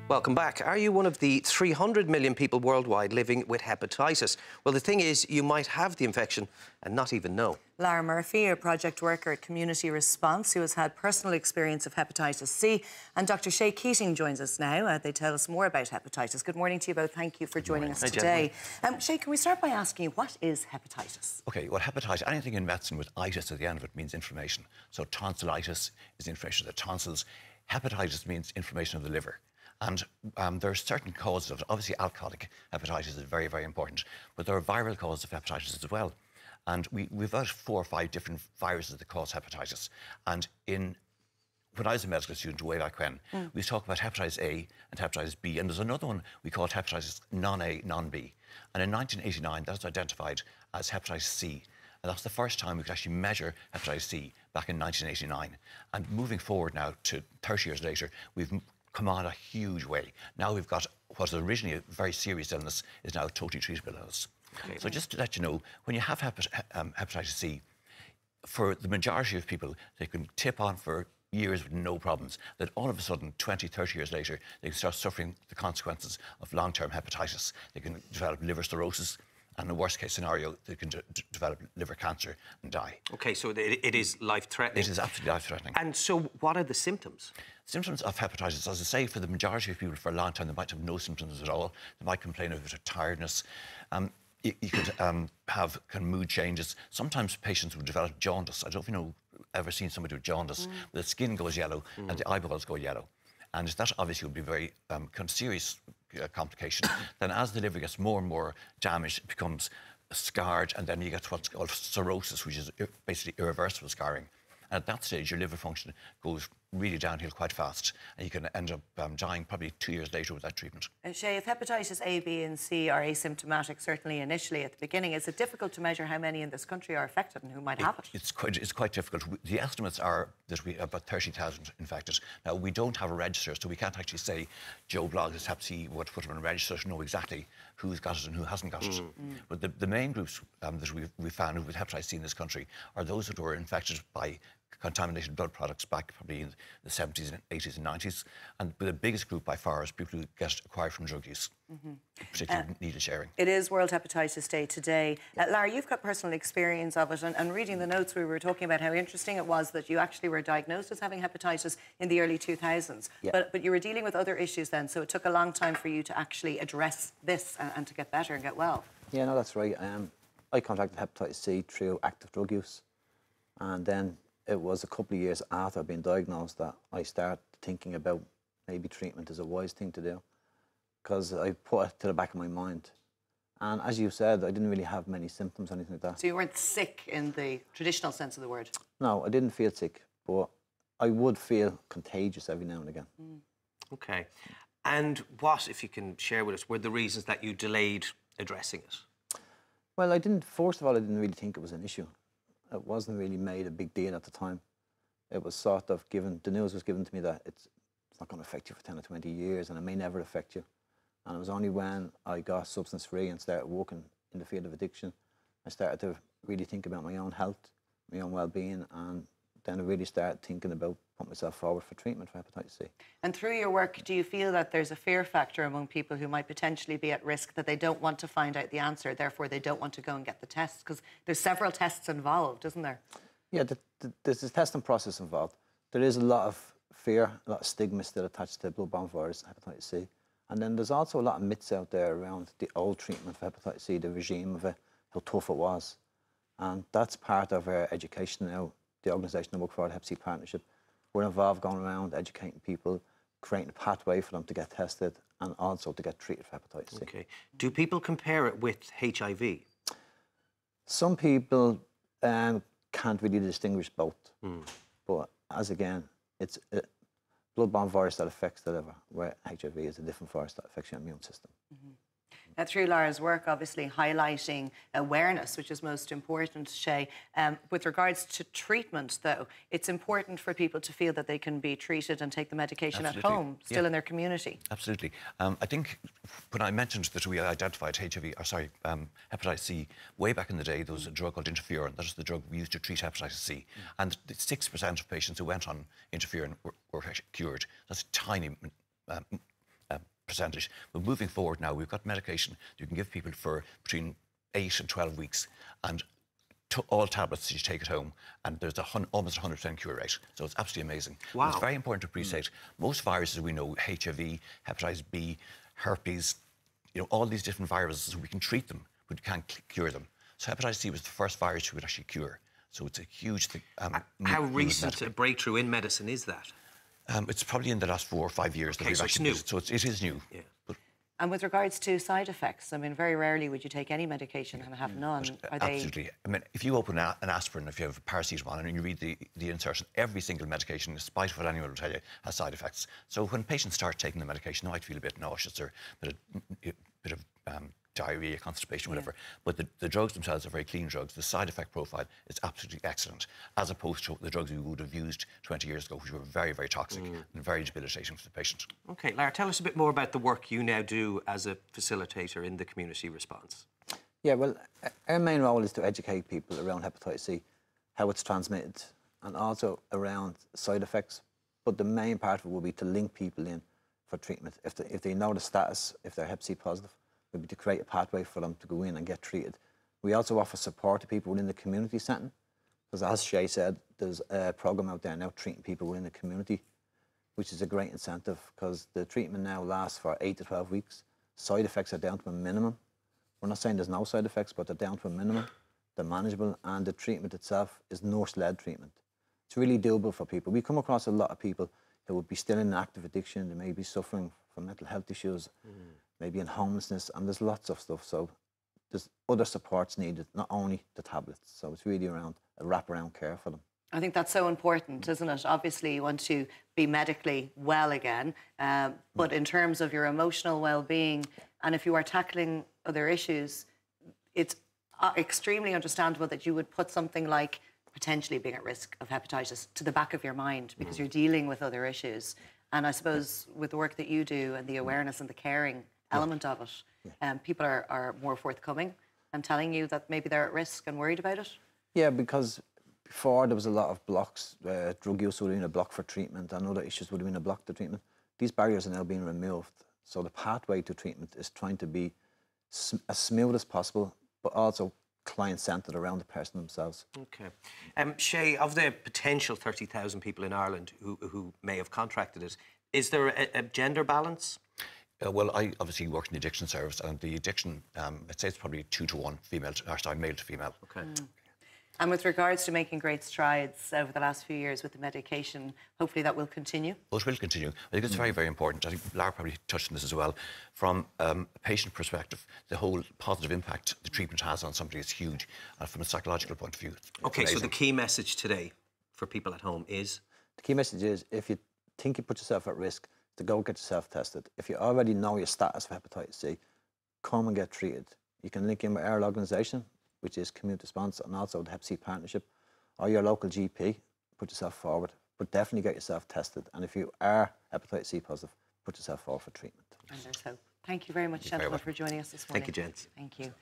Welcome back. Are you one of the 300 million people worldwide living with hepatitis? Well, the thing is, you might have the infection and not even know. Lar Murphy, a project worker at Community Response, who has had personal experience of hepatitis C, and Dr Shay Keating joins us now. They tell us more about hepatitis. Good morning to you both. Thank you for joining us today. Shay, can we start by asking you, what is hepatitis? OK, well, hepatitis, anything in medicine with itis at the end of it means inflammation. So tonsillitis is inflammation of the tonsils. Hepatitis means inflammation of the liver. And there are certain causes of it. Obviously, alcoholic hepatitis is very, very important. But there are viral causes of hepatitis as well. And we've got 4 or 5 different viruses that cause hepatitis. And when I was a medical student way back when, we talk about hepatitis A and hepatitis B. And there's another one we call hepatitis non-A, non-B. And in 1989, that was identified as hepatitis C. And that's the first time we could actually measure hepatitis C back in 1989. And moving forward now to 30 years later, we've come on a huge way. Now we've got what was originally a very serious illness is now a totally treatable illness. Okay. So just to let you know, when you have hepatitis C, for the majority of people, they can tip on for years with no problems. Then all of a sudden, 20, 30 years later, they can start suffering the consequences of long-term hepatitis. They can develop liver cirrhosis, and in the worst-case scenario, they can develop liver cancer and die. OK, so it is life-threatening? It is absolutely life-threatening. And so what are the symptoms? Symptoms of hepatitis, as I say, for the majority of people for a long time, they might have no symptoms at all. They might complain of a bit of tiredness. You could have kind of mood changes. Sometimes patients will develop jaundice. I don't know if you've ever seen somebody with jaundice. The skin goes yellow and the eyeballs go yellow. And that obviously would be a very kind of serious complication. Then as the liver gets more and more damaged, it becomes scarred, and then you get what's called cirrhosis, which is basically irreversible scarring. And at that stage, your liver function goes really downhill quite fast, and you can end up dying probably 2 years later without treatment. Shay, if hepatitis A, B and C are asymptomatic, certainly initially at the beginning, is it difficult to measure how many in this country are affected and who might have it? It's quite difficult. The estimates are that we have about 30,000 infected. Now, we don't have a register, so we can't actually say Joe Blogg has hep C, we want to put him on a register to know exactly who's got it and who hasn't got it. But the main groups that we've found with hepatitis C in this country are those that were infected by contaminated blood products back probably in the 70s and 80s and 90s. And the biggest group by far is people who get acquired from drug use, particularly needle sharing. It is World Hepatitis Day today. Lar, you've got personal experience of it, and reading the notes, we were talking about how interesting it was that you actually were diagnosed as having hepatitis in the early 2000s. Yeah. But you were dealing with other issues then, so it took a long time for you to actually address this and to get better and get well. Yeah, no, that's right. I contracted hepatitis C through active drug use, and then it was a couple of years after I'd been diagnosed that I started thinking about maybe treatment is a wise thing to do, because I put it to the back of my mind. And as you said, I didn't really have many symptoms or anything like that. So you weren't sick in the traditional sense of the word? No, I didn't feel sick, but I would feel contagious every now and again. OK. And what, if you can share with us, were the reasons that you delayed addressing it? Well, first of all, I didn't really think it was an issue. It wasn't really made a big deal at the time. It was sort of given, the news was given to me that it's not going to affect you for 10 or 20 years and it may never affect you. And it was only when I got substance free and started working in the field of addiction, I started to really think about my own health, my own well-being, and then I really started thinking about putting myself forward for treatment for hepatitis C. And through your work, do you feel that there's a fear factor among people who might potentially be at risk, that they don't want to find out the answer, therefore they don't want to go and get the tests? Because there's several tests involved, isn't there? Yeah, there's a testing process involved. There is a lot of fear, a lot of stigma still attached to blood-borne virus, hepatitis C. And then there's also a lot of myths out there around the old treatment for hepatitis C, the regime of it, how tough it was. And that's part of our education now. The organisation I work for, the Hep C Partnership, we're involved going around educating people, creating a pathway for them to get tested and also to get treated for hepatitis C. OK. Do people compare it with HIV? Some people can't really distinguish both. But as again, it's a blood-borne virus that affects the liver, where HIV is a different virus that affects your immune system. Now, through Lara's work, obviously highlighting awareness, which is most important, Shay. With regards to treatment, though, it's important for people to feel that they can be treated and take the medication at home, still in their community. Absolutely. I think when I mentioned that we identified hepatitis C, way back in the day, there was a drug called interferon. That is the drug we used to treat hepatitis C. And 6% of patients who went on interferon were cured. That's a tiny percentage. But moving forward now, we've got medication you can give people for between 8 and 12 weeks, and all tablets you take at home, and there's almost 100% cure rate. So it's absolutely amazing. Wow. It's very important to appreciate most viruses we know, HIV, hepatitis B, herpes, all these different viruses, we can treat them, but we can't cure them. So hepatitis C was the first virus we would actually cure. So it's a huge thing. How recent a breakthrough in medicine is that? It's probably in the last 4 or 5 years that we've so actually... it's new. So it is new. Yeah. But And with regards to side effects, I mean, very rarely would you take any medication and have none. Are they... Absolutely. I mean, if you open an aspirin, if you have paracetamol, and you read the insertion, every single medication, in spite of what anyone will tell you, has side effects. So when patients start taking the medication, they might feel a bit nauseous or a bit of diarrhea, constipation, whatever. But the drugs themselves are very clean drugs. The side effect profile is absolutely excellent, as opposed to the drugs we would have used 20 years ago, which were very, very toxic and very debilitating for the patient. OK, Lar, tell us a bit more about the work you now do as a facilitator in the community response. Yeah, well, our main role is to educate people around hepatitis C, how it's transmitted, and also around side effects. But the main part of it will be to link people in for treatment. If they know the status, if they're Hep C positive, would be to create a pathway for them to go in and get treated. We also offer support to people within the community setting, because as Shay said, there's a programme out there now treating people within the community, which is a great incentive, because the treatment now lasts for 8 to 12 weeks. Side effects are down to a minimum. We're not saying there's no side effects, but they're down to a minimum. They're manageable, and the treatment itself is nurse-led treatment. It's really doable for people. We come across a lot of people who would be still in active addiction. They may be suffering from mental health issues, maybe in homelessness, and there's lots of stuff. So there's other supports needed, not only the tablets. So it's really around a wraparound care for them. I think that's so important, isn't it? Obviously, you want to be medically well again, but in terms of your emotional well-being, and if you are tackling other issues, it's extremely understandable that you would put something like potentially being at risk of hepatitis to the back of your mind, because you're dealing with other issues. And I suppose with the work that you do and the awareness and the caring element of it, people are more forthcoming and telling you that maybe they're at risk and worried about it. Yeah, because before there was a lot of blocks. Drug use would have been a block for treatment, and other issues would have been a block to treatment. These barriers are now being removed. So the pathway to treatment is trying to be as smooth as possible, but also client-centred around the person themselves. OK. Shay, of the potential 30,000 people in Ireland who may have contracted it, is there a gender balance? Well, I obviously work in the addiction service, and the addiction, I'd say it's probably 2 to 1 male to female. OK. And with regards to making great strides over the last few years with the medication, hopefully that will continue? Well, it will continue. I think it's very, very important. I think Lar probably touched on this as well. From a patient perspective, the whole positive impact the treatment has on somebody is huge. And from a psychological point of view, OK, so the key message today for people at home is? The key message is, if you think you put yourself at risk, to go get yourself tested. If you already know your status for hepatitis C, come and get treated. You can link in with our organisation, which is Community Response, and also the Hep C Partnership, or your local GP. Put yourself forward, but definitely get yourself tested. And if you are hepatitis C positive, put yourself forward for treatment. And there's hope. Thank you very much, gentlemen, for joining us this morning. Thank you, gents. Thank you.